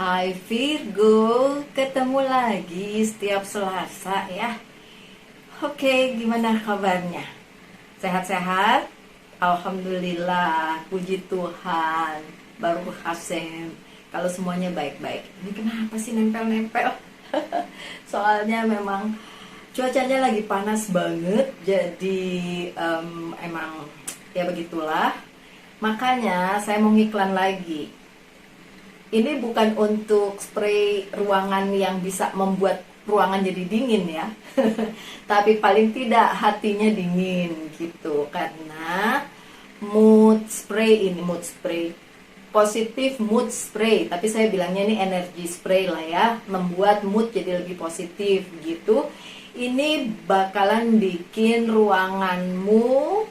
Hai Virgo, ketemu lagi setiap Selasa ya. Oke, gimana kabarnya? Sehat-sehat? Alhamdulillah, puji Tuhan. Baruch Hashem. Kalau semuanya baik-baik. Ini kenapa sih nempel-nempel? Soalnya memang cuacanya lagi panas banget. Jadi emang ya begitulah. Makanya saya mau ngiklan lagi. Ini bukan untuk spray ruangan yang bisa membuat ruangan jadi dingin ya. Tapi paling tidak hatinya dingin gitu. Karena mood spray positif mood spray. Tapi saya bilangnya ini energy spray lah ya. Membuat mood jadi lebih positif gitu. Ini bakalan bikin ruanganmu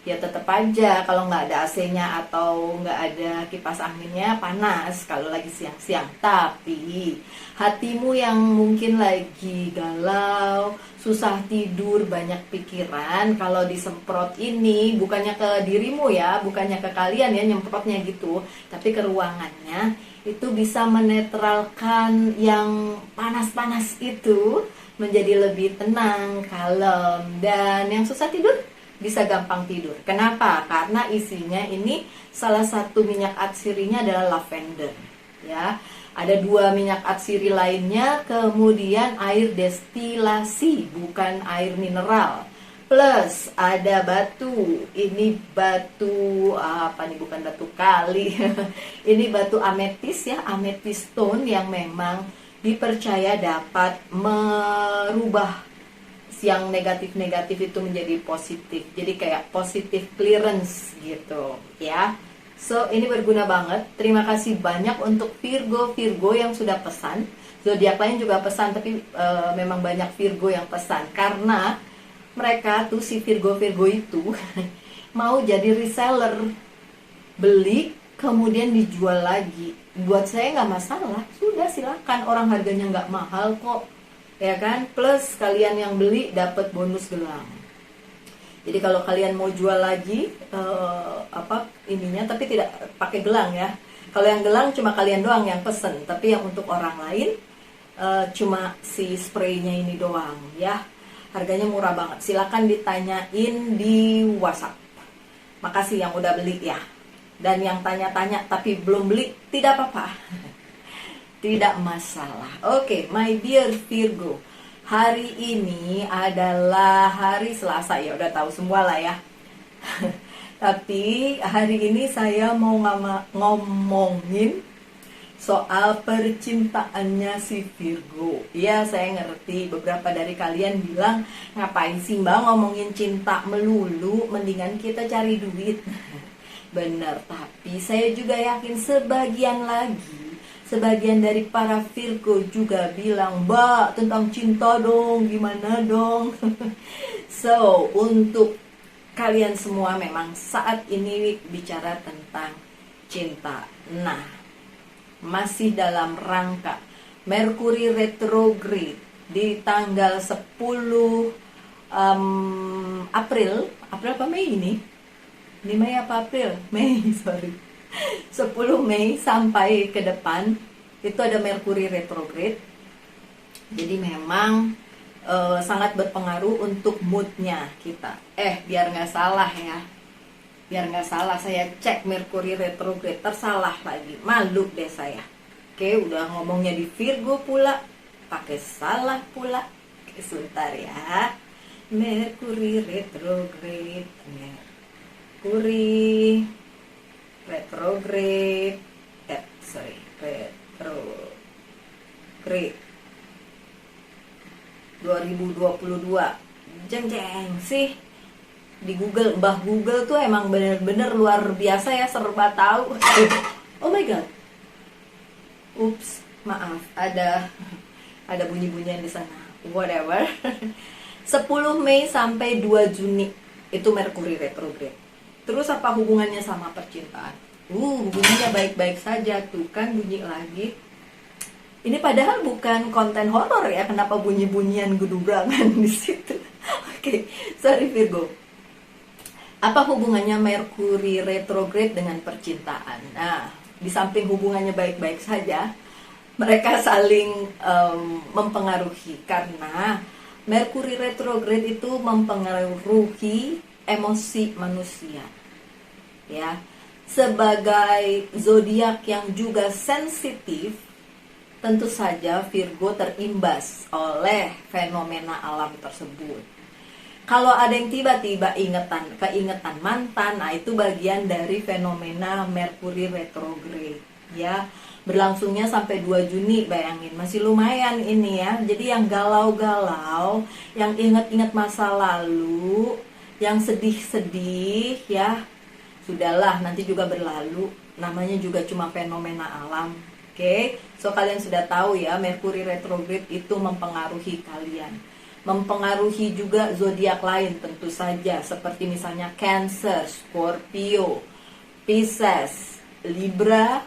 ya tetap aja kalau nggak ada AC-nya atau nggak ada kipas anginnya panas kalau lagi siang-siang. Tapi hatimu yang mungkin lagi galau, susah tidur, banyak pikiran, kalau disemprot ini bukannya ke dirimu ya, bukannya ke kalian ya nyemprotnya gitu, tapi ke ruangannya, itu bisa menetralkan yang panas-panas itu menjadi lebih tenang, kalem, dan yang susah tidur bisa gampang tidur. Kenapa? Karena isinya ini salah satu minyak atsirinya adalah lavender ya. Ada 2 minyak atsiri lainnya, kemudian air destilasi bukan air mineral. Plus ada batu. Ini batu apa nih, bukan batu kali. Ini batu ametis ya, amethyst stone yang memang dipercaya dapat merubah yang negatif-negatif itu menjadi positif. Jadi kayak positive clearance gitu ya. So ini berguna banget. Terima kasih banyak untuk Virgo yang sudah pesan. Zodiak lain juga pesan, tapi memang banyak Virgo yang pesan karena mereka tuh si Virgo itu mau jadi reseller, beli kemudian dijual lagi. Buat saya nggak masalah, sudah silakan, orang harganya nggak mahal kok ya kan, plus kalian yang beli dapat bonus gelang. Jadi kalau kalian mau jual lagi ininya, tapi tidak pakai gelang ya. Kalau yang gelang cuma kalian doang yang pesen, tapi yang untuk orang lain cuma si spraynya ini doang ya. Harganya murah banget. Silakan ditanyain di WhatsApp. Makasih yang udah beli ya. Dan yang tanya-tanya tapi belum beli, tidak apa-apa. Tidak masalah. Oke, my dear Virgo, hari ini adalah hari Selasa ya, udah tahu semua lah ya. Tapi hari ini saya mau ngomongin soal percintaannya si Virgo. Ya, saya ngerti beberapa dari kalian bilang, ngapain sih Mbak ngomongin cinta melulu, mendingan kita cari duit. Bener, tapi saya juga yakin sebagian dari para Virgo juga bilang, Mbak, tentang cinta dong, gimana dong? So, untuk kalian semua memang saat ini bicara tentang cinta. Nah, masih dalam rangka Merkuri retrograde di tanggal 10 April apa Mei ini? Ini Mei apa April? Mei, sorry. 10 Mei sampai ke depan itu ada Merkuri retrograde. Jadi memang sangat berpengaruh untuk moodnya kita. Biar nggak salah ya, biar nggak salah saya cek Merkuri retrograde, tersalah lagi, malu deh saya. Oke, udah ngomongnya di Virgo pula pakai salah pula. Oke, sebentar ya. Merkuri retrograde, Merkuri retrograde, retrograde 2022. Jeng sih di Google, Mbah Google tuh emang bener-bener luar biasa ya, serba tahu. Oh my god, ups, maaf, ada bunyi-bunyian di sana, whatever. 10 Mei sampai 2 Juni itu Merkuri retrograde. Terus apa hubungannya sama percintaan? Hubungannya baik-baik saja, tuh kan bunyi lagi. Ini padahal bukan konten horor ya, kenapa bunyi-bunyian gedubrangan di situ? Oke, sorry Virgo. Apa hubungannya Merkuri retrograde dengan percintaan? Nah, di samping hubungannya baik-baik saja, mereka saling mempengaruhi karena Merkuri retrograde itu mempengaruhi emosi manusia. Ya, sebagai zodiak yang juga sensitif, tentu saja Virgo terimbas oleh fenomena alam tersebut. Kalau ada yang tiba-tiba keingetan mantan, nah itu bagian dari fenomena Merkuri retrograde, ya. Berlangsungnya sampai 2 Juni, bayangin, masih lumayan ini ya. Jadi yang galau-galau, yang ingat-ingat masa lalu, yang sedih-sedih ya, sudahlah, nanti juga berlalu. Namanya juga cuma fenomena alam. Oke, so kalian sudah tahu ya, Merkuri retrograde itu mempengaruhi kalian. Mempengaruhi juga zodiak lain tentu saja, seperti misalnya Cancer, Scorpio, Pisces, Libra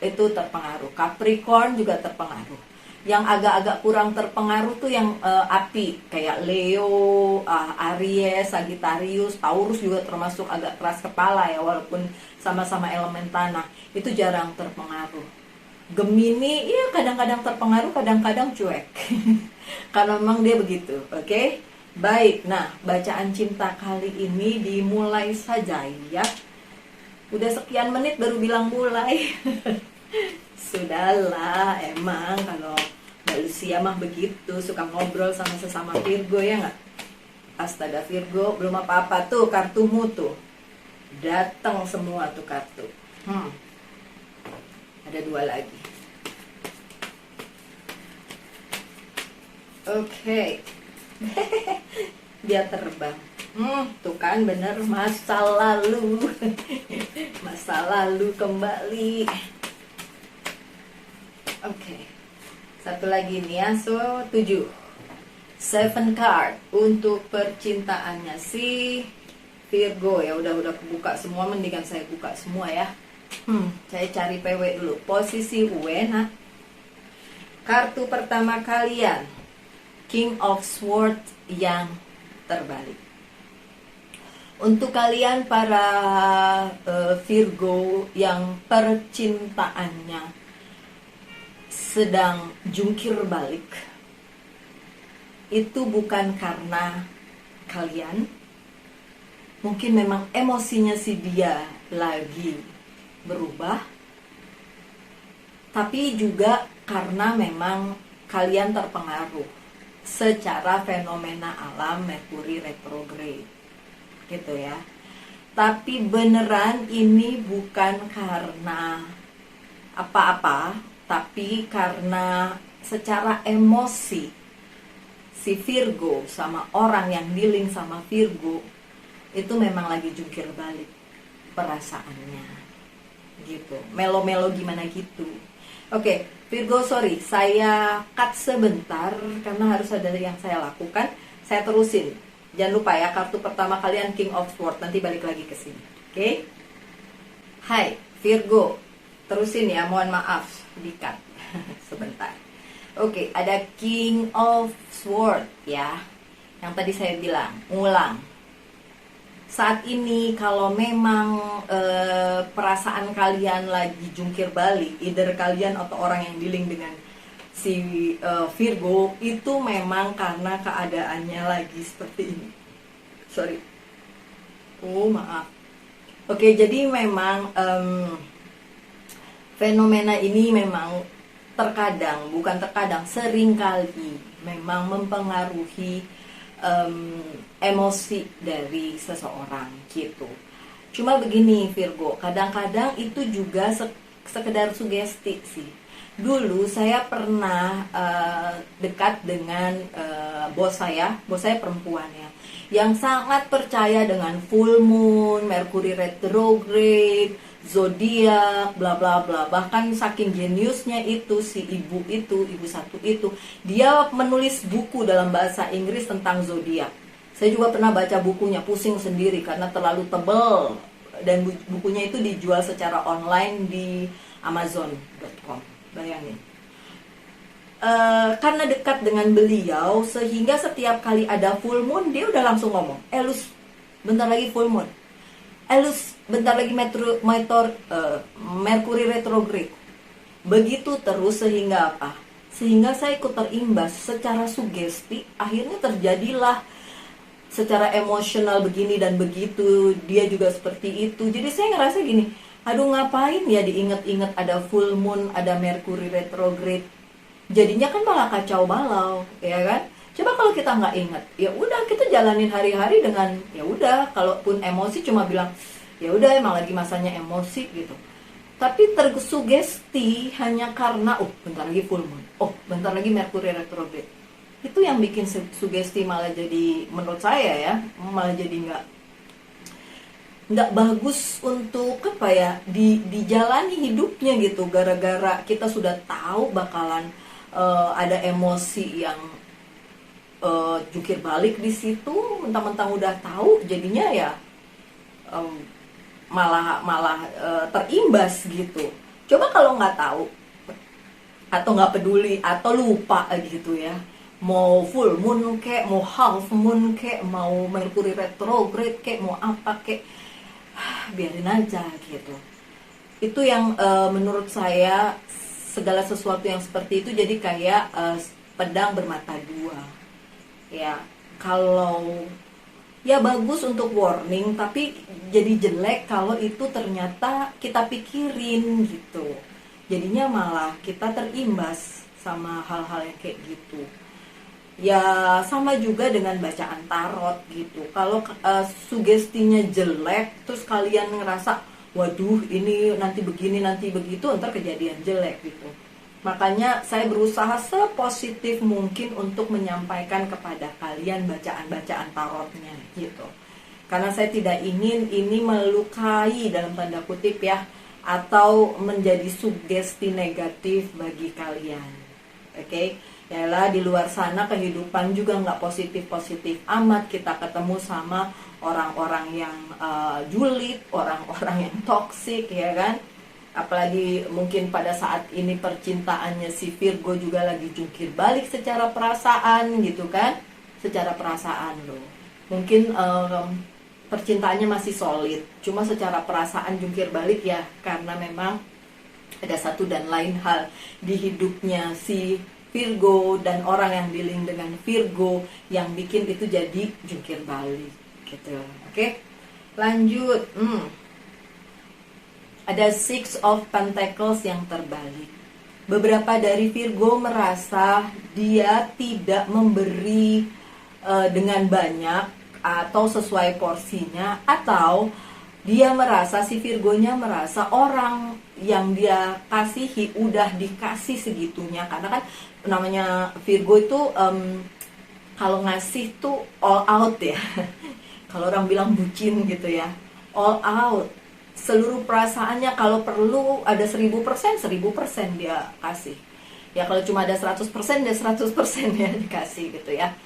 itu terpengaruh. Capricorn juga terpengaruh. Yang agak-agak kurang terpengaruh tuh yang api, kayak Leo, Aries, Sagittarius, Taurus juga termasuk agak keras kepala ya, walaupun sama-sama elemen tanah, itu jarang terpengaruh. Gemini ya kadang-kadang terpengaruh, kadang-kadang cuek. Karena memang dia begitu, oke? Baik, nah bacaan cinta kali ini dimulai saja ya. Udah sekian menit baru bilang mulai. Sudahlah, emang kalau Mbak Lucia mah begitu, suka ngobrol sama sesama Virgo ya nggak? Astaga Virgo, belum apa-apa tuh kartumu tuh. Datang semua tuh kartu. Ada 2 lagi. Oke. Dia terbang. Tuh kan bener, masa lalu. Masa lalu kembali. Oke. Satu lagi nih ya, so 7. 7 card untuk percintaannya si Virgo ya. Udah kebuka semua, mendingan saya buka semua ya. Saya cari PW dulu. Posisi Uena. Kartu pertama kalian, King of Swords yang terbalik. Untuk kalian para Virgo yang percintaannya sedang jungkir balik, itu bukan karena kalian, mungkin memang emosinya si dia lagi berubah, tapi juga karena memang kalian terpengaruh secara fenomena alam Merkuri retrograde gitu ya. Tapi beneran ini bukan karena apa-apa, tapi karena secara emosi si Virgo sama orang yang dealing sama Virgo itu memang lagi jungkir balik perasaannya gitu, melo-melo gimana gitu. Oke, Virgo, sorry, saya cut sebentar karena harus ada yang saya lakukan. Saya terusin. Jangan lupa ya, kartu pertama kalian King of Swords, nanti balik lagi ke sini. Oke? Hai, Virgo. Terusin ya, mohon maaf, di-cut sebentar. Oke, ada King of Swords ya. Yang tadi saya bilang, ulang. Saat ini kalau memang perasaan kalian lagi jungkir balik, either kalian atau orang yang dealing dengan si Virgo, itu memang karena keadaannya lagi seperti ini. Sorry. Oh maaf. Oke, jadi memang fenomena ini memang seringkali memang mempengaruhi emosi dari seseorang gitu. Cuma begini Virgo, kadang-kadang itu juga sekedar sugesti sih. Dulu saya pernah dekat dengan bos saya perempuan ya, yang sangat percaya dengan full moon, Merkuri retrograde, zodiak, bla bla bla. Bahkan saking jeniusnya itu si ibu satu itu, dia menulis buku dalam bahasa Inggris tentang zodiak. Saya juga pernah baca bukunya, pusing sendiri karena terlalu tebal, dan bukunya itu dijual secara online di Amazon.com. Bayangin. Karena dekat dengan beliau, sehingga setiap kali ada full moon dia udah langsung ngomong, Lus, bentar lagi full moon. Lus, bentar lagi Merkuri retrograde. Begitu terus sehingga apa? Sehingga saya ikut terimbas secara sugesti, akhirnya terjadilah secara emosional begini dan begitu, dia juga seperti itu. Jadi saya ngerasa gini, aduh ngapain ya diinget-inget ada full moon, ada Mercury retrograde. Jadinya kan malah kacau balau, ya kan? Coba kalau kita nggak inget, ya udah kita jalanin hari-hari dengan ya udah, kalaupun emosi cuma bilang ya udah emang lagi masanya emosi gitu. Tapi tersugesti hanya karena bentar lagi full moon, bentar lagi Mercury retrograde. Itu yang bikin sugesti malah jadi, menurut saya ya, malah jadi nggak bagus untuk apa ya, dijalani hidupnya gitu, gara-gara kita sudah tahu bakalan ada emosi yang jungkir balik di situ, mentang-mentang udah tahu, jadinya ya malah terimbas gitu. Coba kalau nggak tahu atau nggak peduli atau lupa gitu ya, mau full moon kek, mau half moon kek, mau Mercury retrograde kek, mau apa kek, biarin aja gitu. Itu yang menurut saya, segala sesuatu yang seperti itu jadi kayak pedang bermata dua ya. Kalau ya bagus untuk warning, tapi jadi jelek kalau itu ternyata kita pikirin gitu. Jadinya malah kita terimbas sama hal-hal yang kayak gitu. Ya sama juga dengan bacaan tarot gitu. Kalau sugestinya jelek, terus kalian ngerasa, waduh ini nanti begini, nanti begitu, ntar kejadian jelek gitu. Makanya saya berusaha sepositif mungkin untuk menyampaikan kepada kalian bacaan-bacaan tarotnya gitu. Karena saya tidak ingin ini melukai dalam tanda kutip ya, atau menjadi sugesti negatif bagi kalian. Oke? Yalah, di luar sana kehidupan juga nggak positif-positif amat. Kita ketemu sama orang-orang yang julid, orang-orang yang toksik, ya kan? Apalagi mungkin pada saat ini percintaannya si Virgo juga lagi jungkir balik secara perasaan gitu kan, secara perasaan loh. Mungkin percintaannya masih solid, cuma secara perasaan jungkir balik ya, karena memang ada satu dan lain hal di hidupnya si Virgo dan orang yang dealing dengan Virgo yang bikin itu jadi jungkir balik gitu. Oke, lanjut. Ada Six of Pentacles yang terbalik. Beberapa dari Virgo merasa dia tidak memberi dengan banyak atau sesuai porsinya, atau dia merasa, si Virgonya merasa orang yang dia kasihi udah dikasih segitunya. Karena kan namanya Virgo itu kalau ngasih tuh all out ya. Kalau orang bilang bucin gitu ya, all out. Seluruh perasaannya, kalau perlu ada 1000%, 1000% dia kasih. Ya kalau cuma ada 100%, dia 100% ya dikasih gitu ya.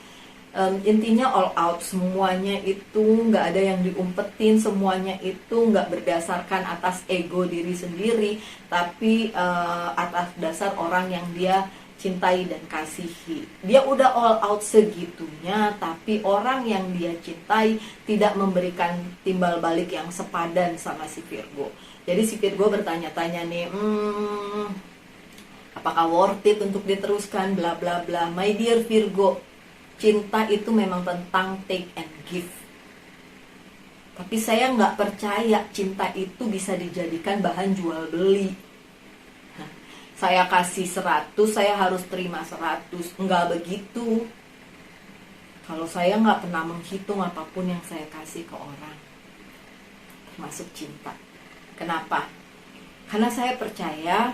Intinya all out, semuanya itu nggak ada yang diumpetin, semuanya itu nggak berdasarkan atas ego diri sendiri, tapi atas dasar orang yang dia cintai dan kasihi. Dia udah all out segitunya, tapi orang yang dia cintai tidak memberikan timbal balik yang sepadan sama si Virgo. Jadi si Virgo bertanya-tanya nih, apakah worth it untuk diteruskan, bla bla bla. My dear Virgo, cinta itu memang tentang take and give. Tapi saya nggak percaya cinta itu bisa dijadikan bahan jual beli. Saya kasih 100, saya harus terima 100. Enggak begitu. Kalau saya nggak pernah menghitung apapun yang saya kasih ke orang, termasuk cinta. Kenapa? Karena saya percaya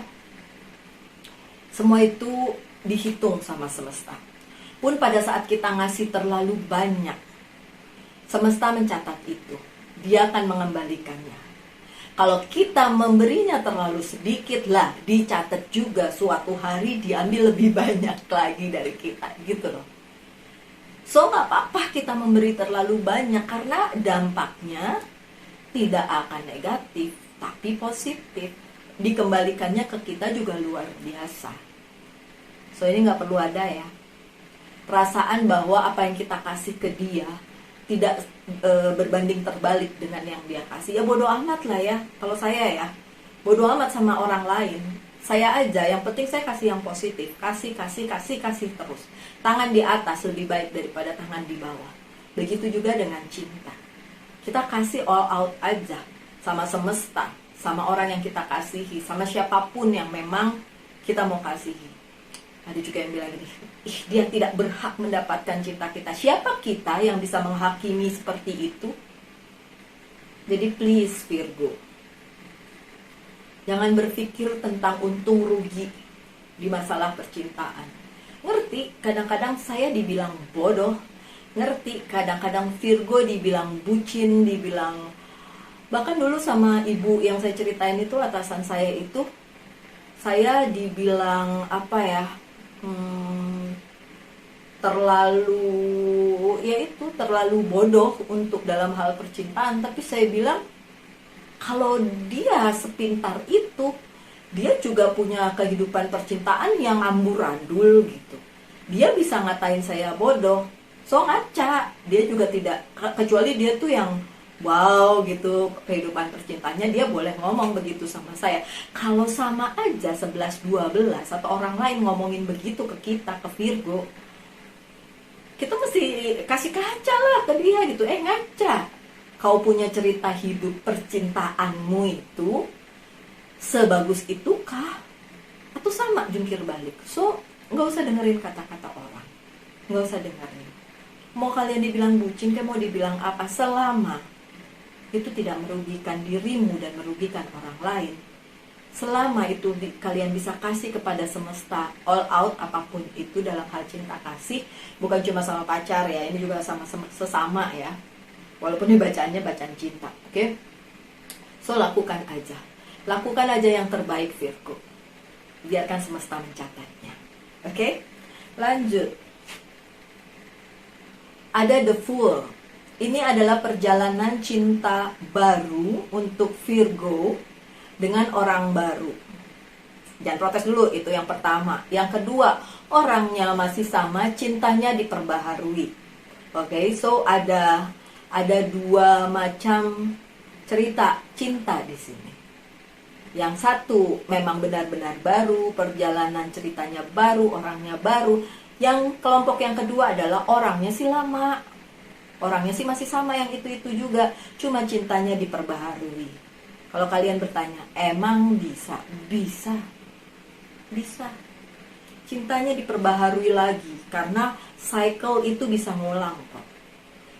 semua itu dihitung sama semesta. Pun pada saat kita ngasih terlalu banyak, semesta mencatat itu. Dia akan mengembalikannya. Kalau kita memberinya terlalu sedikit lah, dicatat juga suatu hari diambil lebih banyak lagi dari kita, gitu loh. So nggak apa-apa kita memberi terlalu banyak, karena dampaknya tidak akan negatif, tapi positif. Dikembalikannya ke kita juga luar biasa. So ini nggak perlu ada ya perasaan bahwa apa yang kita kasih ke dia tidak berbanding terbalik dengan yang dia kasih. Ya bodo amat lah ya, kalau saya ya bodo amat sama orang lain. Saya aja, yang penting saya kasih yang positif, kasih terus. Tangan di atas lebih baik daripada tangan di bawah. Begitu juga dengan cinta. Kita kasih all out aja sama semesta, sama orang yang kita kasihi, sama siapapun yang memang kita mau kasihi. Ada juga yang bilang gini, dia tidak berhak mendapatkan cinta kita. Siapa kita yang bisa menghakimi seperti itu? Jadi please Virgo, jangan berpikir tentang untung rugi di masalah percintaan. Ngerti, kadang-kadang saya dibilang bodoh. Ngerti, kadang-kadang Virgo dibilang bucin, dibilang... Bahkan dulu sama ibu yang saya ceritain itu, atasan saya itu, saya dibilang apa ya, terlalu bodoh untuk dalam hal percintaan. Tapi saya bilang, kalau dia sepintar itu, dia juga punya kehidupan percintaan yang amburadul gitu. Dia bisa ngatain saya bodoh, so ngaca. Dia juga tidak, kecuali dia tuh yang wow gitu kehidupan percintaannya, dia boleh ngomong begitu sama saya. Kalau sama aja 11-12 atau orang lain ngomongin begitu ke kita, ke Virgo, kita mesti kasih kaca lah ke dia gitu. Ngaca, kau punya cerita hidup percintaanmu itu sebagus itukah? Atau sama jungkir balik? So nggak usah dengerin kata-kata orang, nggak usah dengerin. Mau kalian dibilang bucin, kayak mau dibilang apa, selama itu tidak merugikan dirimu dan merugikan orang lain, selama itu kalian bisa kasih kepada semesta all out apapun itu dalam hal cinta kasih, bukan cuma sama pacar ya, ini juga sama sesama ya, walaupun ini bacaannya bacaan cinta, oke? So lakukan aja yang terbaik Virgo, biarkan semesta mencatatnya, oke? Lanjut, ada The Fool. Ini adalah perjalanan cinta baru untuk Virgo dengan orang baru. Jangan protes dulu, itu yang pertama. Yang kedua, orangnya masih sama, cintanya diperbaharui. Oke, so ada dua macam cerita cinta di sini. Yang satu memang benar-benar baru, perjalanan ceritanya baru, orangnya baru. Yang kelompok yang kedua adalah orangnya sih lama. Orangnya sih masih sama yang itu-itu juga, cuma cintanya diperbaharui. Kalau kalian bertanya, emang bisa? Bisa. Cintanya diperbaharui lagi, karena cycle itu bisa ngulang kok.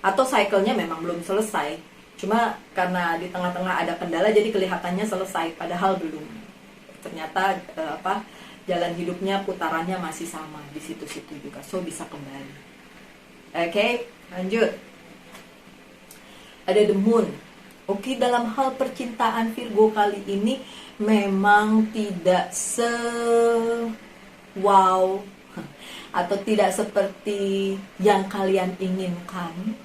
Atau cycle-nya memang belum selesai, cuma karena di tengah-tengah ada kendala jadi kelihatannya selesai, padahal belum. Ternyata jalan hidupnya, putarannya masih sama di situ-situ juga, so bisa kembali. Oke, lanjut. Ada The Moon. Oke, dalam hal percintaan Virgo kali ini memang tidak wow atau tidak seperti yang kalian inginkan.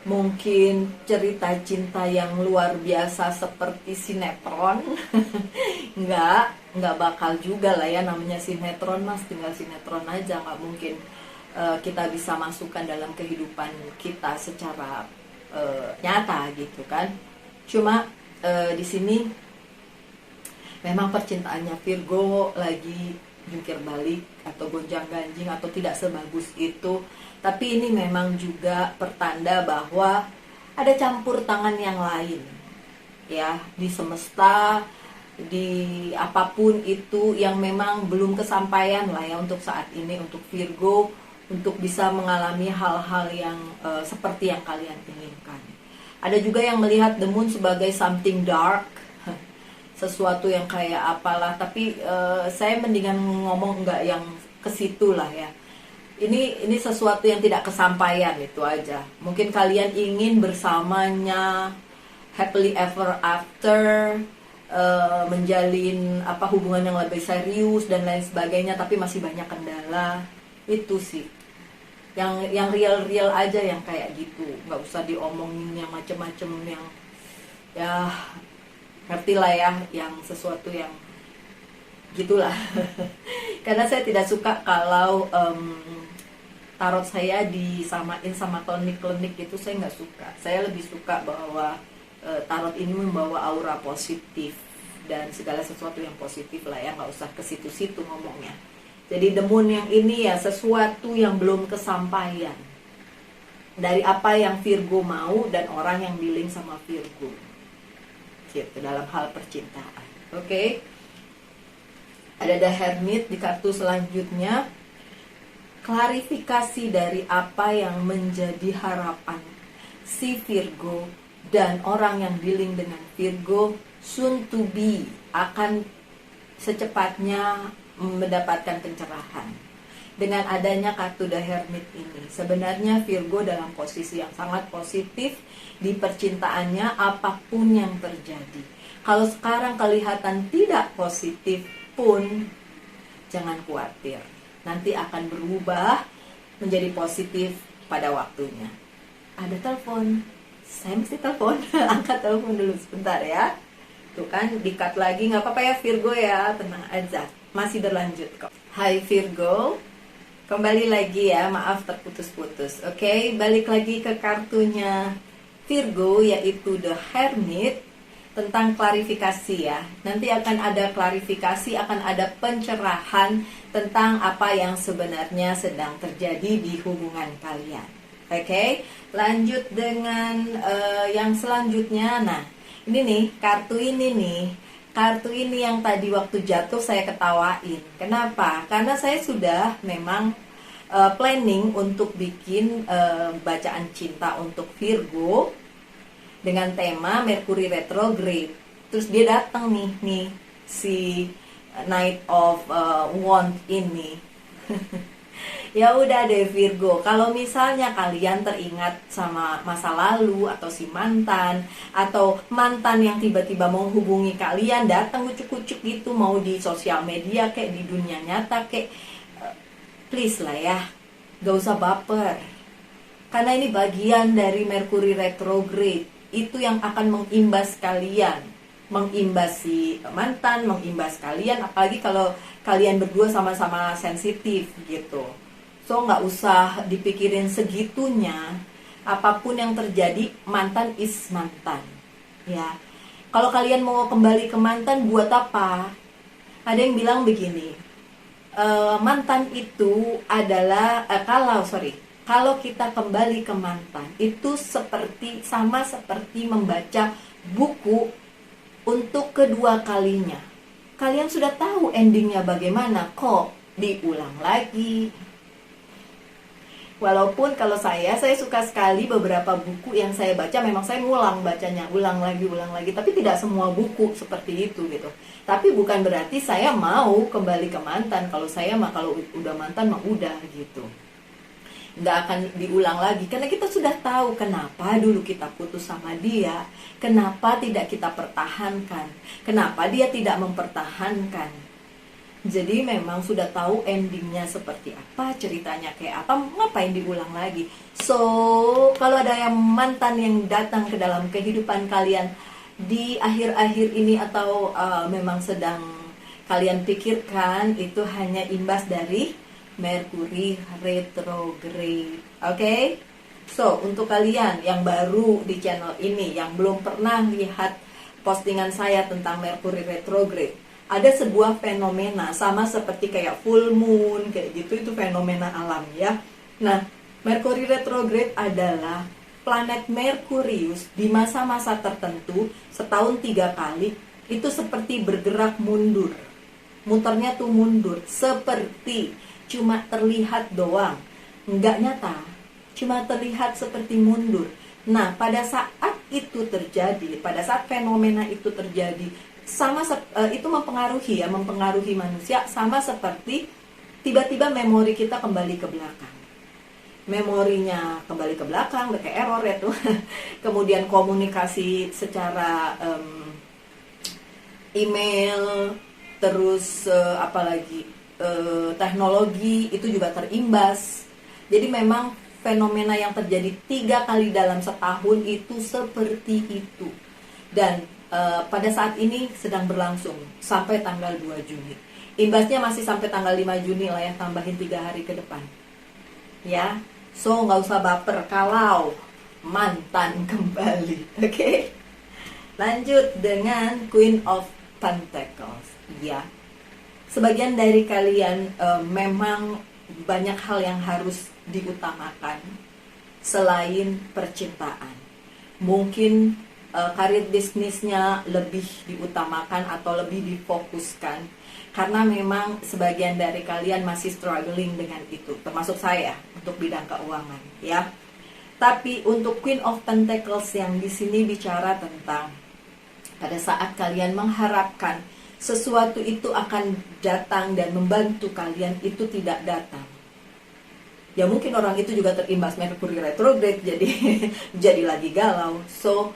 Mungkin cerita cinta yang luar biasa seperti sinetron. Nggak bakal juga lah ya, namanya sinetron mas, tinggal sinetron aja, nggak mungkin kita bisa masukkan dalam kehidupan kita secara nyata gitu kan. Cuma di sini memang percintaannya Virgo lagi jungkir balik atau gonjang ganjing atau tidak sebagus itu. Tapi ini memang juga pertanda bahwa ada campur tangan yang lain ya di semesta, di apapun itu yang memang belum kesampaian lah ya untuk saat ini untuk Virgo, untuk bisa mengalami hal-hal yang seperti yang kalian inginkan. Ada juga yang melihat The Moon sebagai something dark, sesuatu yang kayak apalah, tapi saya mendingan ngomong enggak yang ke situ lah ya. Ini sesuatu yang tidak kesampaian, itu aja. Mungkin kalian ingin bersamanya happily ever after, menjalin hubungan yang lebih serius dan lain sebagainya, tapi masih banyak kendala. Itu sih yang real aja, yang kayak gitu, nggak usah diomongin yang macem-macem, yang ya ngerti lah ya, yang sesuatu yang gitulah. Karena saya tidak suka kalau tarot saya disamain sama klinik-klinik gitu, saya nggak suka. Saya lebih suka bahwa tarot ini membawa aura positif dan segala sesuatu yang positif lah ya, nggak usah ke situ-situ ngomongnya. Jadi the moon yang ini ya sesuatu yang belum kesampaian dari apa yang Virgo mau dan orang yang dealing sama Virgo gitu dalam hal percintaan. Oke. Ada The Hermit di kartu selanjutnya. Klarifikasi dari apa yang menjadi harapan si Virgo dan orang yang dealing dengan Virgo soon to be akan secepatnya mendapatkan pencerahan. Dengan adanya kartu The Hermit ini, sebenarnya Virgo dalam posisi yang sangat positif di percintaannya apapun yang terjadi. Kalau sekarang kelihatan tidak positif pun, jangan khawatir. Nanti akan berubah menjadi positif pada waktunya. Ada telepon. Saya mesti telepon. Angkat telepon dulu sebentar ya. Tuh kan, di-cut lagi. Nggak apa-apa ya Virgo ya. Tenang aja. Masih berlanjut kok. Hai Virgo. Kembali lagi ya. Maaf terputus-putus. Oke, balik lagi ke kartunya Virgo, yaitu The Hermit. Tentang klarifikasi ya. Nanti akan ada klarifikasi, akan ada pencerahan tentang apa yang sebenarnya sedang terjadi di hubungan kalian. Oke, lanjut dengan yang selanjutnya. Nah, ini nih, kartu ini yang tadi waktu jatuh saya ketawain. Kenapa? Karena saya sudah memang planning untuk bikin bacaan cinta untuk Virgo dengan tema Mercury retrograde. Terus dia datang nih si Knight of Wands ini. Ya udah deh Virgo, kalau misalnya kalian teringat sama masa lalu atau si mantan atau mantan yang tiba-tiba mau hubungi kalian, datang kucuk-kucuk gitu, mau di sosial media kayak di dunia nyata kayak, please lah ya, gak usah baper. Karena ini bagian dari Mercury retrograde. Itu yang akan mengimbas kalian, mengimbas si mantan, mengimbas kalian, apalagi kalau kalian berdua sama-sama sensitif gitu. So nggak usah dipikirin segitunya. Apapun yang terjadi, mantan is mantan ya. Kalau kalian mau kembali ke mantan, buat apa? Ada yang bilang begini, mantan itu adalah kalau kita kembali ke mantan, itu sama seperti membaca buku untuk kedua kalinya. Kalian sudah tahu endingnya bagaimana, kok diulang lagi. Walaupun kalau saya suka sekali beberapa buku yang saya baca, memang saya ngulang bacanya, ulang lagi. Tapi tidak semua buku seperti itu gitu. Tapi bukan berarti saya mau kembali ke mantan. Kalau saya mah kalau udah mantan mah udah gitu. Nggak akan diulang lagi, karena kita sudah tahu kenapa dulu kita putus sama dia, kenapa tidak kita pertahankan, kenapa dia tidak mempertahankan. Jadi memang sudah tahu endingnya seperti apa, ceritanya kayak apa, ngapain diulang lagi. So kalau ada yang mantan yang datang ke dalam kehidupan kalian di akhir-akhir ini atau memang sedang kalian pikirkan, itu hanya imbas dari Mercury retrograde. Oke? So, untuk kalian yang baru di channel ini, yang belum pernah lihat postingan saya tentang Mercury retrograde, ada sebuah fenomena sama seperti kayak full moon kayak gitu, itu fenomena alam ya. Nah, Mercury retrograde adalah planet Merkurius di masa-masa tertentu setahun 3 kali itu seperti bergerak mundur. Muternya tuh mundur, seperti cuma terlihat doang, nggak nyata, cuma terlihat seperti mundur. Nah, pada saat itu terjadi, pada saat fenomena itu terjadi, itu mempengaruhi manusia, sama seperti tiba-tiba memori kita kembali ke belakang. Memorinya kembali ke belakang, udah kayak error ya tuh. Kemudian komunikasi secara email, terus apalagi teknologi itu juga terimbas. Jadi memang fenomena yang terjadi 3 kali dalam setahun itu seperti itu. Dan pada saat ini sedang berlangsung sampai tanggal 2 Juni. Imbasnya masih sampai tanggal 5 Juni lah ya, tambahin 3 hari ke depan. Ya, so nggak usah baper kalau mantan kembali. Oke? Lanjut dengan Queen of Pentacles, ya. Sebagian dari kalian memang banyak hal yang harus diutamakan selain percintaan. Mungkin karir bisnisnya lebih diutamakan atau lebih difokuskan, karena memang sebagian dari kalian masih struggling dengan itu, termasuk saya untuk bidang keuangan, ya. Tapi untuk Queen of Pentacles yang di sini bicara tentang pada saat kalian mengharapkan sesuatu itu akan datang dan membantu kalian, itu tidak datang. Ya mungkin orang itu juga terimbas Mercury retrograde, jadi lagi galau. So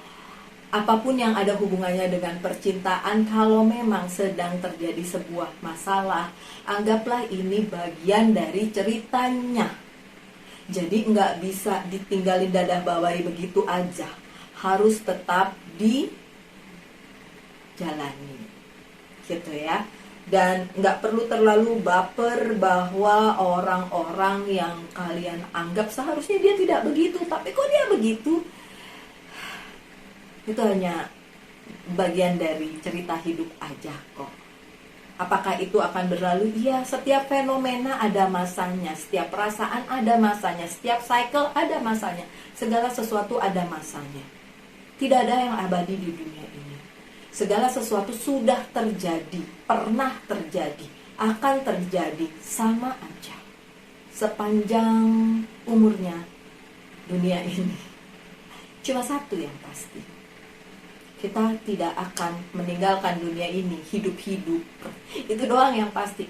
apapun yang ada hubungannya dengan percintaan, kalau memang sedang terjadi sebuah masalah, anggaplah ini bagian dari ceritanya. Jadi nggak bisa ditinggalin dadah bawahi begitu aja, harus tetap dijalani, gitu ya. Dan nggak perlu terlalu baper bahwa orang-orang yang kalian anggap seharusnya dia tidak begitu, tapi kok dia begitu. Itu hanya bagian dari cerita hidup aja kok. Apakah itu akan berlalu? Iya, setiap fenomena ada masanya, setiap perasaan ada masanya, setiap cycle ada masanya, segala sesuatu ada masanya. Tidak ada yang abadi di dunia ini. Segala sesuatu sudah terjadi, pernah terjadi, akan terjadi, sama aja sepanjang umurnya dunia ini. Cuma satu yang pasti, kita tidak akan meninggalkan dunia ini hidup-hidup. Itu doang yang pasti.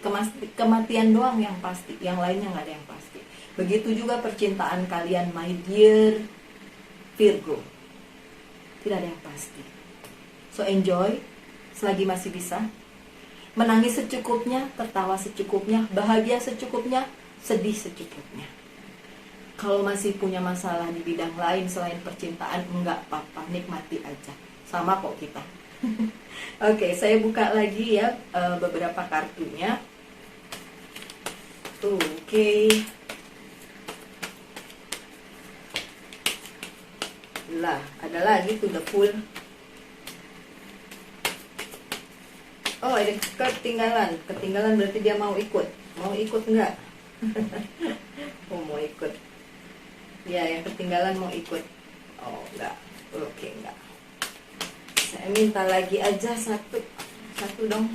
Kematian doang yang pasti. Yang lainnya nggak ada yang pasti. Begitu juga percintaan kalian, my dear Virgo. Tidak ada yang pasti. So enjoy selagi masih bisa. Menangis secukupnya, tertawa secukupnya, bahagia secukupnya, sedih secukupnya. Kalau masih punya masalah di bidang lain selain percintaan, enggak apa-apa, nikmati aja. Sama kok kita. Oke, saya buka lagi ya beberapa kartunya. Oke. Lah, ada lagi tuh the Fool. Oh, ada ketinggalan. Ketinggalan berarti dia mau ikut. Mau ikut enggak? Oh, mau ikut. Ya, yang ketinggalan mau ikut. Oh, enggak. Oke, enggak. Saya minta lagi aja satu dong.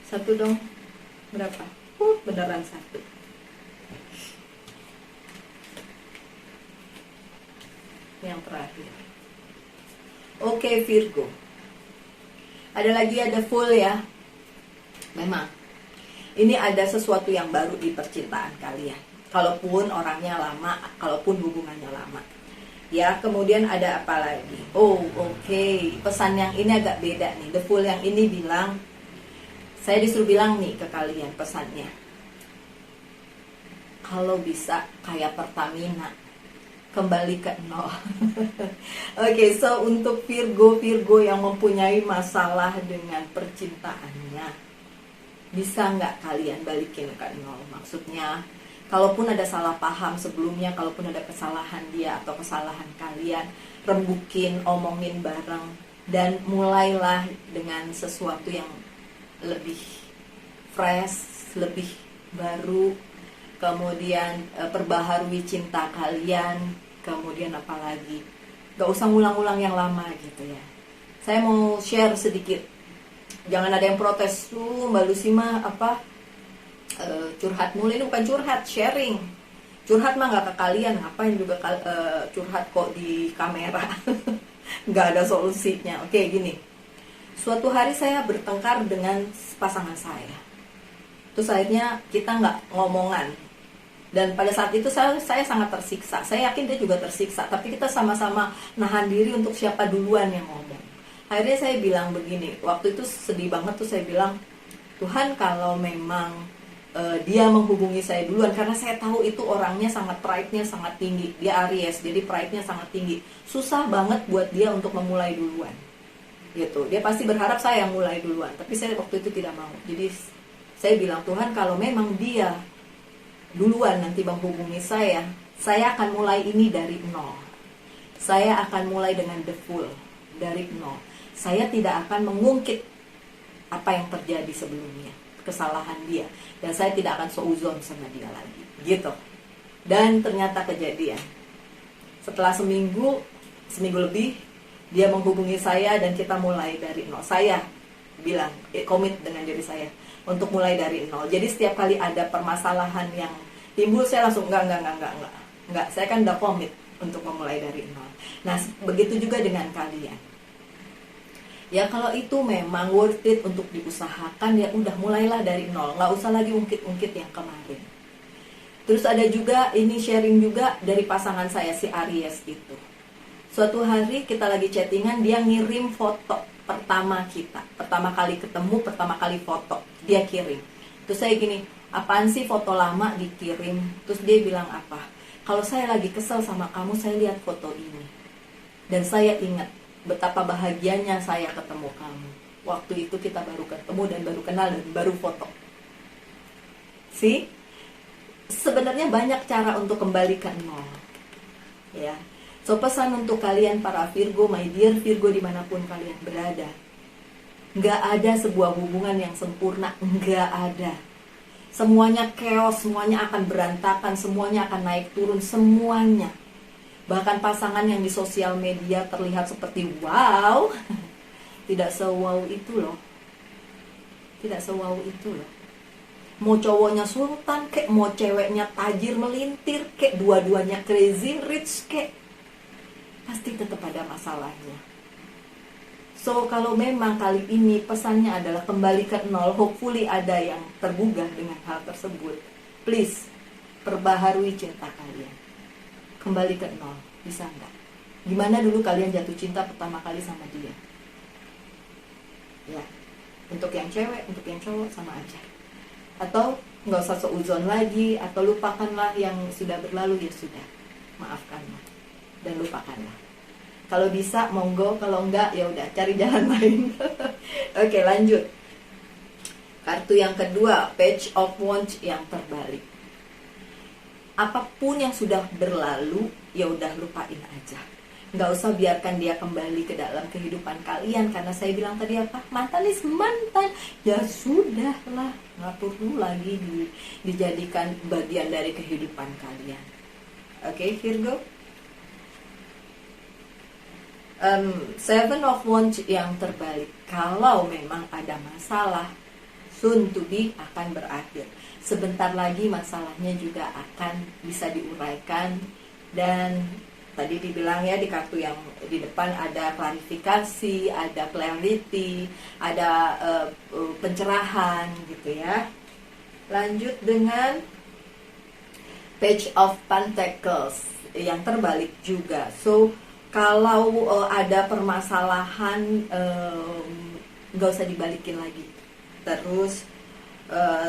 Satu dong. Berapa? Beneran satu. Yang terakhir. Oke, Virgo. Ada lagi, ada Fool ya. Memang ini ada sesuatu yang baru di percintaan kalian. Kalaupun orangnya lama, kalaupun hubungannya lama. Ya, kemudian ada apa lagi? Oh, oke. Pesan yang ini agak beda nih. The Fool yang ini bilang, saya disuruh bilang nih ke kalian pesannya. Kalau bisa kayak Pertamina, kembali ke nol. Oke, so untuk Virgo yang mempunyai masalah dengan percintaannya, bisa nggak kalian balikin ke nol? Maksudnya, kalaupun ada salah paham sebelumnya, kalaupun ada kesalahan dia atau kesalahan kalian, rembukin, omongin bareng, dan mulailah dengan sesuatu yang lebih fresh, lebih baru. Kemudian perbaharui cinta kalian. Kemudian apalagi, gak usah ngulang-ulang yang lama gitu ya. Saya mau share sedikit. Jangan ada yang protes, Mbak Lucy mah curhat mulu. Ini bukan curhat, sharing. Curhat mah gak ke kalian, ngapain juga curhat kok di kamera. Gak ada solusinya. Oke, gini. Suatu hari saya bertengkar dengan pasangan saya. Terus akhirnya kita gak ngomongan. Dan pada saat itu saya sangat tersiksa. Saya yakin dia juga tersiksa. Tapi kita sama-sama nahan diri untuk siapa duluan yang ngomong. Akhirnya saya bilang begini. Waktu itu sedih banget tuh saya bilang, Tuhan, kalau memang dia menghubungi saya duluan, karena saya tahu itu orangnya sangat pride-nya sangat tinggi. Dia Aries, jadi pride-nya sangat tinggi. Susah banget buat dia untuk memulai duluan. Gitu. Dia pasti berharap saya yang mulai duluan. Tapi saya waktu itu tidak mau. Jadi saya bilang, Tuhan, kalau memang dia duluan nanti menghubungi saya akan mulai ini dari nol. Saya akan mulai dengan the Fool dari nol. saya tidak akan mengungkit apa yang terjadi sebelumnya, kesalahan dia, dan saya tidak akan seuzon sama dia lagi, gitu. Dan ternyata kejadian. Setelah seminggu lebih, dia menghubungi saya dan kita mulai dari nol. Saya bilang, komit dengan diri saya untuk mulai dari nol. Jadi setiap kali ada permasalahan yang timbul, saya langsung enggak. Saya kan udah komit untuk memulai dari nol. Nah, begitu juga dengan kalian. Ya kalau itu memang worth it untuk diusahakan, ya udah mulailah dari nol. Nggak usah lagi ungkit-ungkit yang kemarin. Terus ada juga, ini sharing juga dari pasangan saya, si Aries itu. Suatu hari kita lagi chattingan, dia ngirim foto pertama kita. Pertama kali ketemu, pertama kali foto, dia kirim. Terus saya gini, apaan sih foto lama dikirim? Terus dia bilang apa? Kalau saya lagi kesel sama kamu, saya lihat foto ini. Dan saya ingat betapa bahagianya saya ketemu kamu. Waktu itu kita baru ketemu dan baru kenal dan baru foto. See? Sebenarnya banyak cara untuk kembali ke nol. Ya. So pesan untuk kalian para Virgo, my dear Virgo dimanapun kalian berada. Nggak ada sebuah hubungan yang sempurna, nggak ada. Semuanya chaos, semuanya akan berantakan, semuanya akan naik turun, semuanya. Bahkan pasangan yang di sosial media terlihat seperti wow, tidak se-wow itu loh. Tidak se-wow itu loh. Mau cowoknya sultan kek, mau ceweknya tajir melintir kek, dua-duanya crazy rich kek, pasti tetap ada masalahnya. So kalau memang kali ini pesannya adalah kembali ke nol, hopefully ada yang tergugah dengan hal tersebut. Please, perbaharui cinta kalian. Kembali ke nol, bisa enggak? Gimana dulu kalian jatuh cinta pertama kali sama dia? Ya, untuk yang cewek, untuk yang cowok sama aja. Atau nggak usah seuzon lagi, atau lupakanlah yang sudah berlalu, ya sudah, maafkanlah dan lupakanlah. Kalau bisa monggo, kalau enggak ya udah cari jalan lain. Oke, lanjut. Kartu yang kedua, Page of Wands yang terbalik. Apapun yang sudah berlalu, ya udah lupain aja. Nggak usah biarkan dia kembali ke dalam kehidupan kalian. Karena saya bilang tadi apa? Mantan is mantan. Ya sudahlah, nggak perlu lagi dijadikan bagian dari kehidupan kalian. Oke, Virgo. Seven of Wands yang terbalik. Kalau memang ada masalah, soon to be akan berakhir. Sebentar lagi masalahnya juga akan bisa diuraikan. Dan tadi dibilang ya, di kartu yang di depan ada klarifikasi, ada clarity, ada pencerahan gitu ya. Lanjut dengan Page of Pentacles yang terbalik juga. So kalau ada permasalahan, gak usah dibalikin lagi. Terus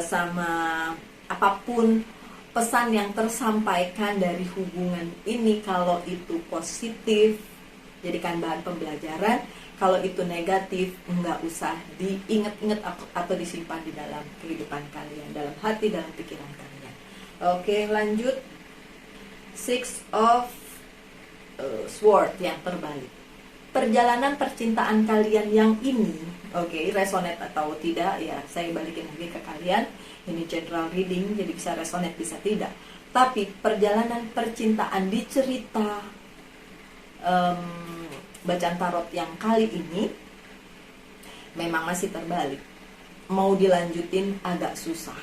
sama apapun pesan yang tersampaikan dari hubungan ini, kalau itu positif, jadikan bahan pembelajaran. Kalau itu negatif, nggak usah diingat-ingat atau disimpan di dalam kehidupan kalian, dalam hati, dalam pikiran kalian. Oke, lanjut. Six of Sword yang terbalik. Perjalanan percintaan kalian yang ini, oke, resonate atau tidak, ya saya balikin lagi ke kalian. Ini general reading, jadi bisa resonate, bisa tidak. Tapi perjalanan percintaan di cerita bacaan tarot yang kali ini memang masih terbalik. Mau dilanjutin agak susah,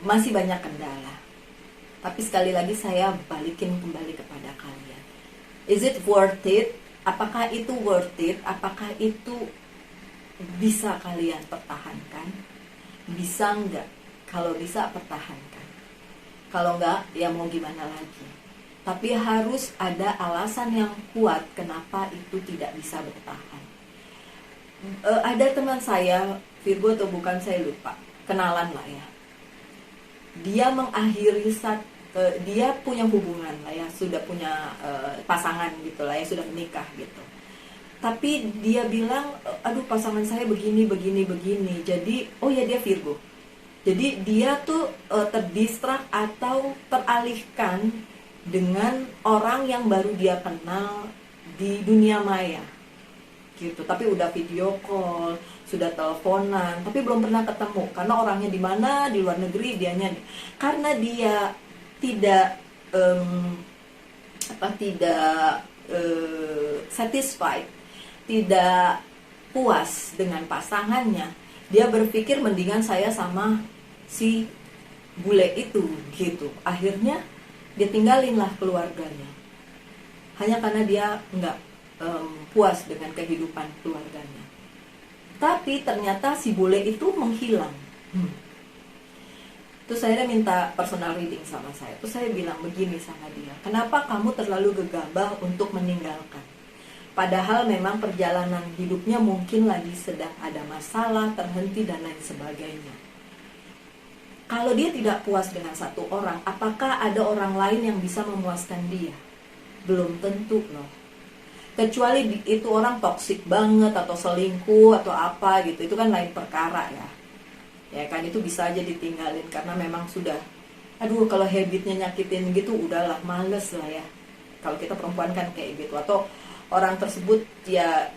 masih banyak kendala. Tapi sekali lagi saya balikin kembali kepada kalian. Is it worth it? Apakah itu worth it? Apakah itu bisa kalian pertahankan? Bisa enggak? Kalau bisa, pertahankan. Kalau enggak, ya mau gimana lagi. Tapi harus ada alasan yang kuat kenapa itu tidak bisa bertahan. Ada teman saya, Virgo atau bukan saya lupa, kenalan lah ya. Dia mengakhiri dia punya hubungan lah ya, sudah punya pasangan gitu lah ya, sudah menikah gitu. Tapi dia bilang, aduh pasangan saya begini. Jadi, oh ya dia Virgo. Jadi dia tuh terdistrak atau teralihkan dengan orang yang baru dia kenal di dunia maya. gitu. Tapi udah video call, sudah teleponan, tapi belum pernah ketemu karena orangnya di mana, di luar negeri, dianya karena dia tidak satisfied, tidak puas dengan pasangannya, dia berpikir mendingan saya sama si bule itu gitu. Akhirnya dia tinggalinlah keluarganya hanya karena dia nggak puas dengan kehidupan keluarganya. Tapi ternyata si bule itu menghilang. Terus saya minta personal reading sama saya. Terus saya bilang begini sama dia, kenapa kamu terlalu gegabah untuk meninggalkan? Padahal memang perjalanan hidupnya mungkin lagi sedang ada masalah, terhenti dan lain sebagainya. Kalau dia tidak puas dengan satu orang, apakah ada orang lain yang bisa memuaskan dia? Belum tentu loh. Kecuali itu orang toksik banget atau selingkuh atau apa gitu, itu kan lain perkara ya. Ya kan, itu bisa aja ditinggalin karena memang sudah, aduh kalau habitnya nyakitin gitu udahlah, males lah ya. Kalau kita perempuan kan kayak gitu. Atau orang tersebut ya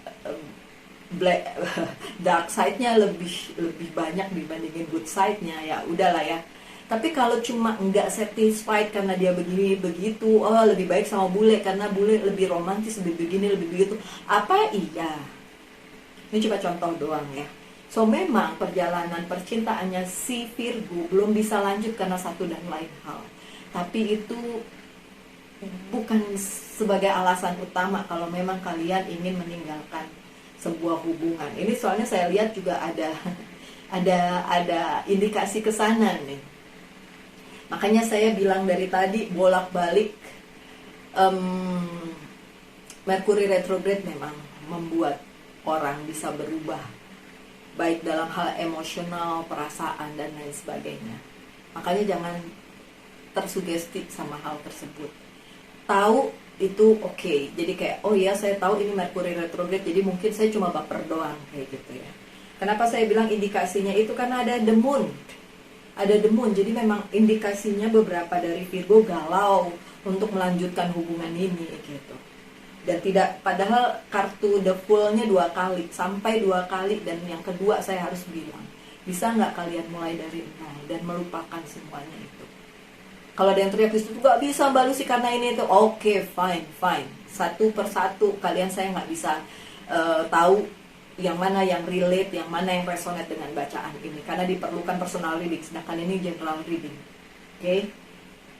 dark side-nya lebih banyak dibandingin good side-nya, ya udahlah ya. Tapi kalau cuma nggak satisfied karena dia begini begitu, oh lebih baik sama bule karena bule lebih romantis, lebih begini, lebih begitu. Apa iya? Ini cuma contoh doang ya. So memang perjalanan percintaannya si Virgo belum bisa lanjut karena satu dan lain hal. Tapi itu bukan sebagai alasan utama kalau memang kalian ingin meninggalkan sebuah hubungan. Ini soalnya saya lihat juga ada indikasi ke sana nih. Makanya saya bilang dari tadi bolak-balik, Merkuri retrograde memang membuat orang bisa berubah, baik dalam hal emosional, perasaan, dan lain sebagainya. Makanya jangan tersugesti sama hal tersebut. Tahu itu oke. Jadi kayak, oh ya saya tahu ini Merkuri retrograde, jadi mungkin saya cuma baper doang kayak gitu ya. Kenapa saya bilang indikasinya itu? Karena ada the moon. Ada the moon, jadi memang indikasinya beberapa dari Virgo galau untuk melanjutkan hubungan ini gitu. Dan tidak, padahal kartu the fool-nya 2 kali, sampai 2 kali, dan yang kedua saya harus bilang, bisa nggak kalian mulai dari nol dan melupakan semuanya itu? Kalau ada yang teriak di situ, nggak bisa Mbak Lucy karena ini itu, oke, fine. Satu persatu kalian saya nggak bisa tahu yang mana yang relate, yang mana yang resonate dengan bacaan ini, karena diperlukan personal reading, sedangkan ini general reading. Oke?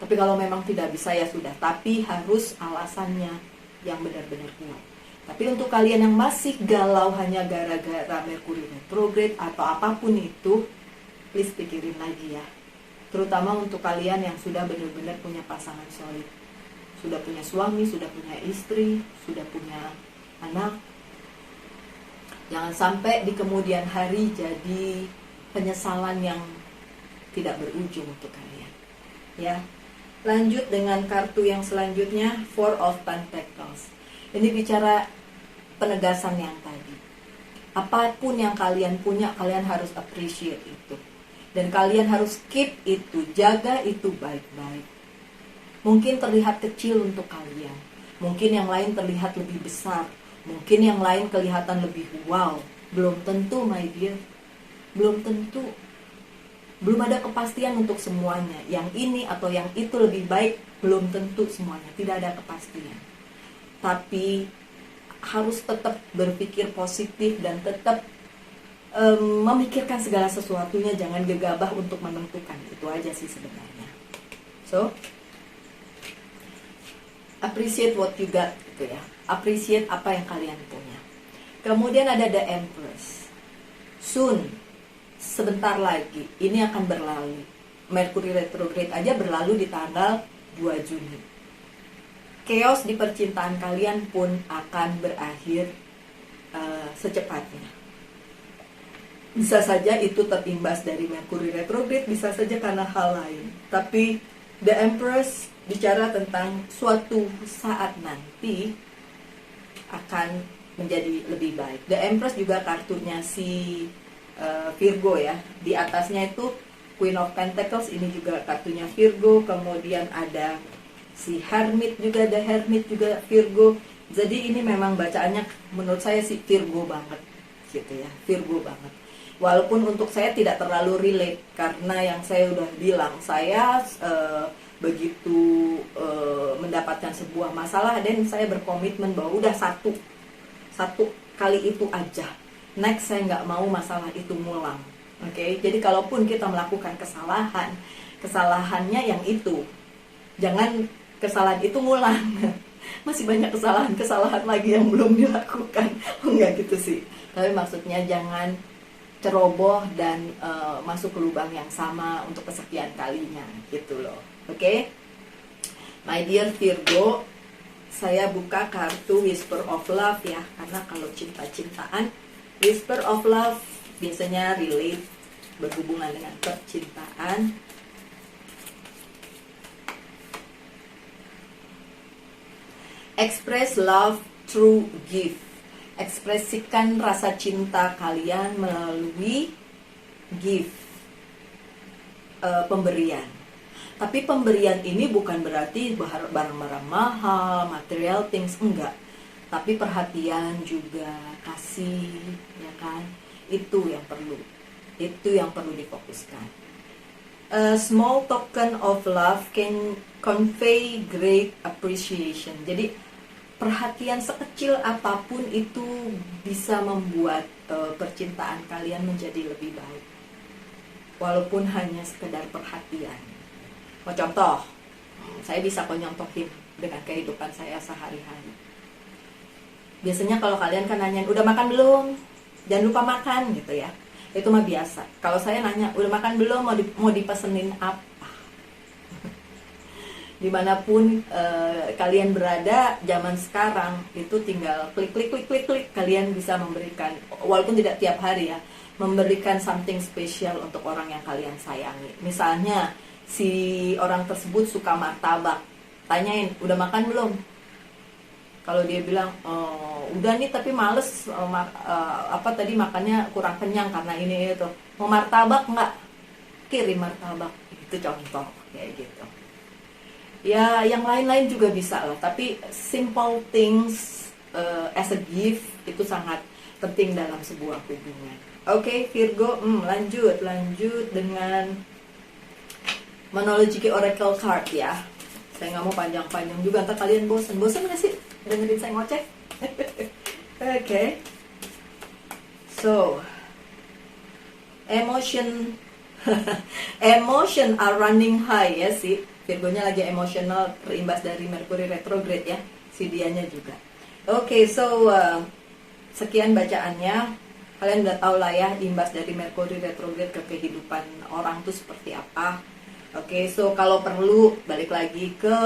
Tapi kalau memang tidak bisa ya sudah, tapi harus alasannya yang benar-benar kuat. Tapi untuk kalian yang masih galau hanya gara-gara Merkuri retrograde atau apapun itu, please pikirin lagi ya. Terutama untuk kalian yang sudah benar-benar punya pasangan solid, sudah punya suami, sudah punya istri, sudah punya anak. Jangan sampai di kemudian hari jadi penyesalan yang tidak berujung untuk kalian. Ya. Lanjut dengan kartu yang selanjutnya, Four of Pentacles. Ini bicara penegasan yang tadi. Apapun yang kalian punya, kalian harus appreciate itu. Dan kalian harus keep itu, jaga itu baik-baik. Mungkin terlihat kecil untuk kalian. Mungkin yang lain terlihat lebih besar. Mungkin yang lain kelihatan lebih wow. Belum tentu my dear. Belum tentu. Belum ada kepastian untuk semuanya. Yang ini atau yang itu lebih baik, belum tentu semuanya. Tidak ada kepastian. Tapi harus tetap berpikir positif dan tetap memikirkan segala sesuatunya. Jangan gegabah untuk menentukan. Itu aja sih sebenarnya. So, appreciate what you got gitu ya. Appreciate apa yang kalian punya. Kemudian ada the Empress. Soon, sebentar lagi, ini akan berlalu. Merkuri retrograde aja berlalu di tanggal 2 Juni. Chaos di percintaan kalian pun akan berakhir secepatnya. Bisa saja itu terimbas dari Merkuri retrograde, bisa saja karena hal lain. Tapi the Empress bicara tentang suatu saat nanti akan menjadi lebih baik. The Empress juga kartunya si Virgo ya. Di atasnya itu Queen of Pentacles, ini juga kartunya Virgo. Kemudian ada si Hermit juga, The Hermit juga Virgo. Jadi ini memang bacaannya menurut saya sih Virgo banget gitu ya, Virgo banget. Walaupun untuk saya tidak terlalu relate karena yang saya udah bilang, saya begitu mendapatkan sebuah masalah dan saya berkomitmen bahwa udah satu kali itu aja, next saya nggak mau masalah itu ngulang. Oke, jadi kalaupun kita melakukan kesalahan, kesalahannya yang itu, jangan kesalahan itu ngulang. Masih banyak kesalahan lagi yang belum dilakukan. Enggak gitu sih, tapi maksudnya jangan ceroboh dan masuk ke lubang yang sama untuk kesekian kalinya gitu loh. Oke, my dear Virgo, saya buka kartu Whisper of Love ya, karena kalau cinta-cintaan, Whisper of Love biasanya relate, berhubungan dengan percintaan. Express love through gift. Ekspresikan rasa cinta kalian melalui gift, pemberian. Tapi pemberian ini bukan berarti barang-barang mahal, material things, enggak. Tapi perhatian juga, kasih, ya kan? Itu yang perlu. Itu yang perlu difokuskan. A small token of love can convey great appreciation. Jadi perhatian sekecil apapun itu bisa membuat percintaan kalian menjadi lebih baik. Walaupun hanya sekedar perhatian. Mau contoh, saya bisa nyontohin dengan kehidupan saya sehari-hari. Biasanya kalau kalian kan nanyain, udah makan belum? Jangan lupa makan gitu ya. Itu mah biasa. Kalau saya nanya, udah makan belum? Mau dipesenin apa? Dimanapun kalian berada zaman sekarang itu tinggal klik kalian bisa memberikan, walaupun tidak tiap hari ya, memberikan something spesial untuk orang yang kalian sayangi. Misalnya si orang tersebut suka martabak, tanyain udah makan belum. Kalau dia bilang udah nih tapi males, tadi makannya kurang kenyang karena ini itu, mau martabak nggak, kirim martabak. Itu contoh kayak gitu. Ya, yang lain-lain juga bisa lah, tapi simple things as a gift itu sangat penting dalam sebuah hubungan. Oke, Virgo, lanjut dengan Monology Oracle card ya. Saya nggak mau panjang-panjang juga, ntar kalian bosan nggak sih dengerin saya ngoceh? Oke. So, emotion are running high ya sih. Virgonya lagi emosional, terimbas dari Mercury retrograde ya, si dianya juga. Oke, so sekian bacaannya. Kalian udah tahu lah ya, imbas dari Mercury retrograde ke kehidupan orang tuh seperti apa. Oke, so kalau perlu balik lagi ke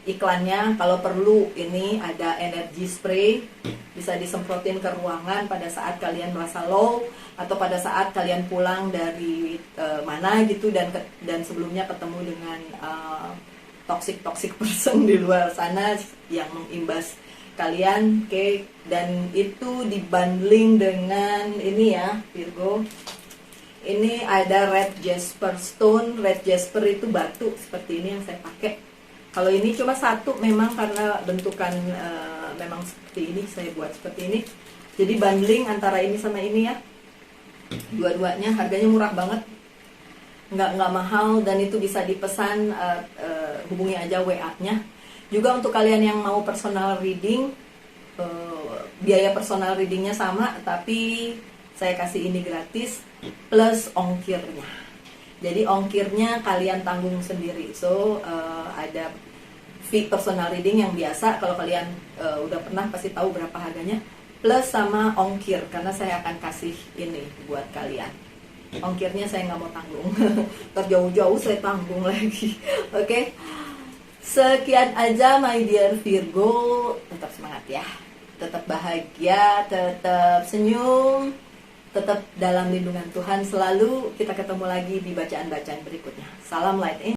iklannya, kalau perlu ini ada energy spray, bisa disemprotin ke ruangan pada saat kalian merasa low, atau pada saat kalian pulang dari mana gitu dan sebelumnya ketemu dengan toxic person di luar sana yang mengimbas kalian. Oke, dan itu dibundling dengan ini ya Virgo. Ini ada red jasper stone. Red jasper itu batu seperti ini yang saya pakai. Kalau ini cuma satu, memang karena bentukan memang seperti ini, saya buat seperti ini. Jadi bundling antara ini sama ini ya. Dua-duanya harganya murah banget, nggak mahal, dan itu bisa dipesan, hubungi aja WA-nya. Juga untuk kalian yang mau personal reading, biaya personal readingnya sama, tapi saya kasih ini gratis plus ongkirnya. Jadi ongkirnya kalian tanggung sendiri. So ada fee personal reading yang biasa, kalau kalian udah pernah pasti tahu berapa harganya, plus sama ongkir, karena saya akan kasih ini buat kalian. Ongkirnya saya nggak mau tanggung. Terjauh-jauh saya tanggung lagi. Oke. Sekian aja my dear Virgo. Tetap semangat ya, tetap bahagia, tetap senyum, tetap dalam lindungan Tuhan selalu. Kita ketemu lagi di bacaan-bacaan berikutnya. Salam light in.